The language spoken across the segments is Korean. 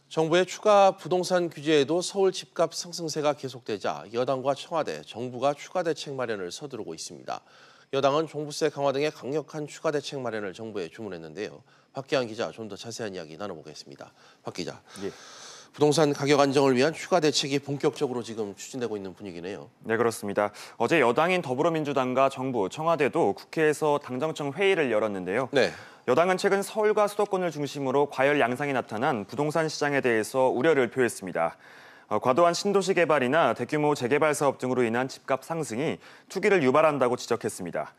정부의 추가 부동산 규제에도 서울 집값 상승세가 계속되자 여당과 청와대, 정부가 추가 대책 마련을 서두르고 있습니다. 여당은 종부세 강화 등의 강력한 추가 대책 마련을 정부에 주문했는데요. 박기환 기자 좀 더 자세한 이야기 나눠보겠습니다. 박 기자, 예. 부동산 가격 안정을 위한 추가 대책이 본격적으로 지금 추진되고 있는 분위기네요. 네, 그렇습니다. 어제 여당인 더불어민주당과 정부, 청와대도 국회에서 당정청 회의를 열었는데요. 네. 여당은 최근 서울과 수도권을 중심으로 과열 양상이 나타난 부동산 시장에 대해서 우려를 표했습니다. 과도한 신도시 개발이나 대규모 재개발 사업 등으로 인한 집값 상승이 투기를 유발한다고 지적했습니다.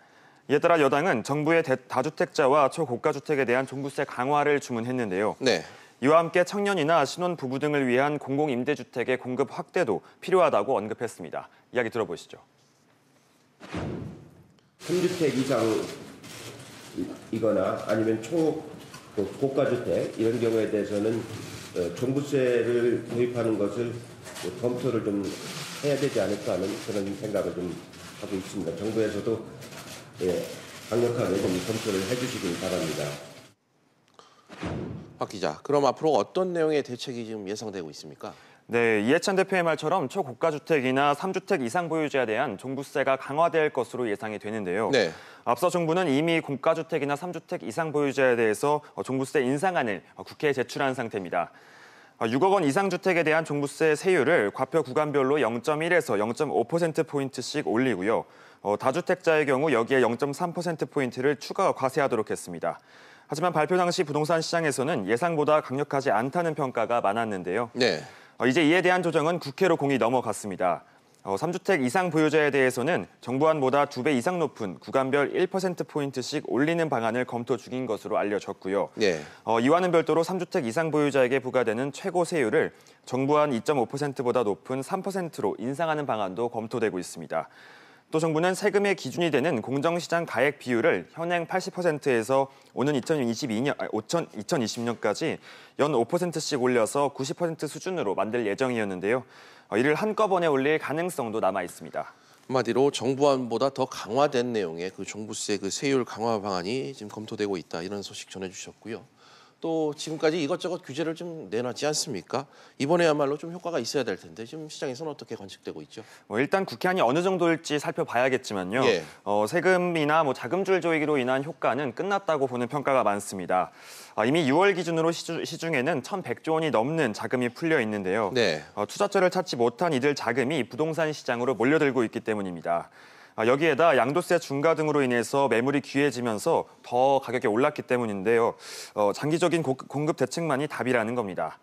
이에 따라 여당은 정부의 다주택자와 초고가주택에 대한 종부세 강화를 주문했는데요. 네. 이와 함께 청년이나 신혼부부 등을 위한 공공임대주택의 공급 확대도 필요하다고 언급했습니다. 이야기 들어보시죠. 3주택 이상이거나 아니면 초고가주택 이런 경우에 대해서는 종부세를 도입하는 것을 검토를 좀 해야 되지 않을까 하는 그런 생각을 좀 하고 있습니다. 정부에서도 강력하게 좀 검토를 해주시길 바랍니다. 박 기자, 그럼 앞으로 어떤 내용의 대책이 지금 예상되고 있습니까? 네, 이해찬 대표의 말처럼 초고가주택이나 3주택 이상 보유자에 대한 종부세가 강화될 것으로 예상이 되는데요. 네. 앞서 정부는 이미 고가주택이나 3주택 이상 보유자에 대해서 종부세 인상안을 국회에 제출한 상태입니다. 6억 원 이상 주택에 대한 종부세 세율을 과표 구간별로 0.1에서 0.5%포인트씩 올리고요. 다주택자의 경우 여기에 0.3%포인트를 추가 과세하도록 했습니다. 하지만 발표 당시 부동산 시장에서는 예상보다 강력하지 않다는 평가가 많았는데요. 네. 이제 이에 대한 조정은 국회로 공이 넘어갔습니다. 3주택 이상 보유자에 대해서는 정부안보다 2배 이상 높은 구간별 1%포인트씩 올리는 방안을 검토 중인 것으로 알려졌고요. 네. 이와는 별도로 3주택 이상 보유자에게 부과되는 최고 세율을 정부안 2.5%보다 높은 3%로 인상하는 방안도 검토되고 있습니다. 또 정부는 세금의 기준이 되는 공정시장 가액 비율을 현행 80%에서 오는 2020년까지 연 5%씩 올려서 90% 수준으로 만들 예정이었는데요. 이를 한꺼번에 올릴 가능성도 남아 있습니다. 한마디로 정부안보다 더 강화된 내용의 그 종부세 그 세율 강화 방안이 지금 검토되고 있다, 이런 소식 전해주셨고요. 또 지금까지 이것저것 규제를 좀 내놨지 않습니까? 이번에야말로 좀 효과가 있어야 될 텐데 지금 시장에서는 어떻게 관측되고 있죠? 일단 국회안이 어느 정도일지 살펴봐야겠지만요. 예. 세금이나 자금줄 조이기로 인한 효과는 끝났다고 보는 평가가 많습니다. 이미 6월 기준으로 시중에는 1,100조 원이 넘는 자금이 풀려 있는데요. 네. 투자처를 찾지 못한 이들 자금이 부동산 시장으로 몰려들고 있기 때문입니다. 여기에다 양도세 중과 등으로 인해서 매물이 귀해지면서 더 가격이 올랐기 때문인데요. 장기적인 공급 대책만이 답이라는 겁니다.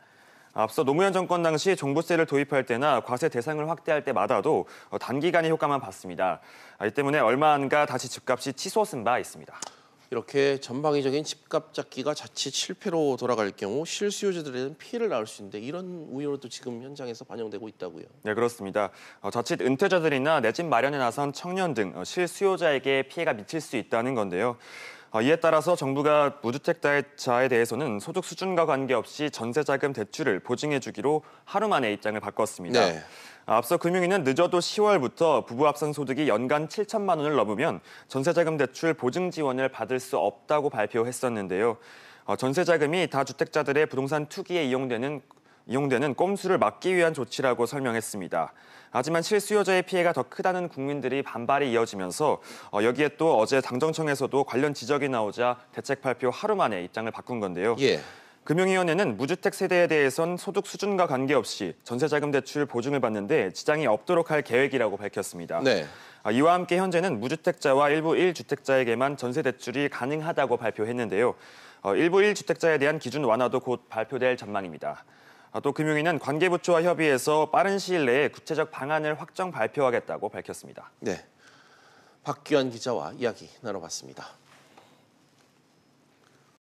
앞서 노무현 정권 당시 종부세를 도입할 때나 과세 대상을 확대할 때마다도 단기간의 효과만 봤습니다. 이 때문에 얼마 안가 다시 집값이 치솟은 바 있습니다. 이렇게 전방위적인 집값 잡기가 자칫 실패로 돌아갈 경우 실수요자들에는 피해를 낳을 수 있는데 이런 우려도 지금 현장에서 반영되고 있다고요. 네, 그렇습니다. 자칫 은퇴자들이나 내 집 마련에 나선 청년 등 실수요자에게 피해가 미칠 수 있다는 건데요. 이에 따라서 정부가 무주택자에 대해서는 소득 수준과 관계없이 전세자금 대출을 보증해주기로 하루 만에 입장을 바꿨습니다. 네. 앞서 금융위는 늦어도 10월부터 부부 합산 소득이 연간 7천만 원을 넘으면 전세자금 대출 보증 지원을 받을 수 없다고 발표했었는데요. 전세자금이 다주택자들의 부동산 투기에 이용되는 꼼수를 막기 위한 조치라고 설명했습니다. 하지만 실수요자의 피해가 더 크다는 국민들이 반발이 이어지면서 여기에 또 어제 당정청에서도 관련 지적이 나오자 대책 발표 하루 만에 입장을 바꾼 건데요. 예. 금융위원회는 무주택 세대에 대해선 소득 수준과 관계없이 전세자금 대출 보증을 받는데 지장이 없도록 할 계획이라고 밝혔습니다. 네. 이와 함께 현재는 무주택자와 일부 1주택자에게만 전세 대출이 가능하다고 발표했는데요. 일부 1주택자에 대한 기준 완화도 곧 발표될 전망입니다. 또 금융위는 관계부처와 협의해서 빠른 시일 내에 구체적 방안을 확정 발표하겠다고 밝혔습니다. 네. 박기환 기자와 이야기 나눠봤습니다.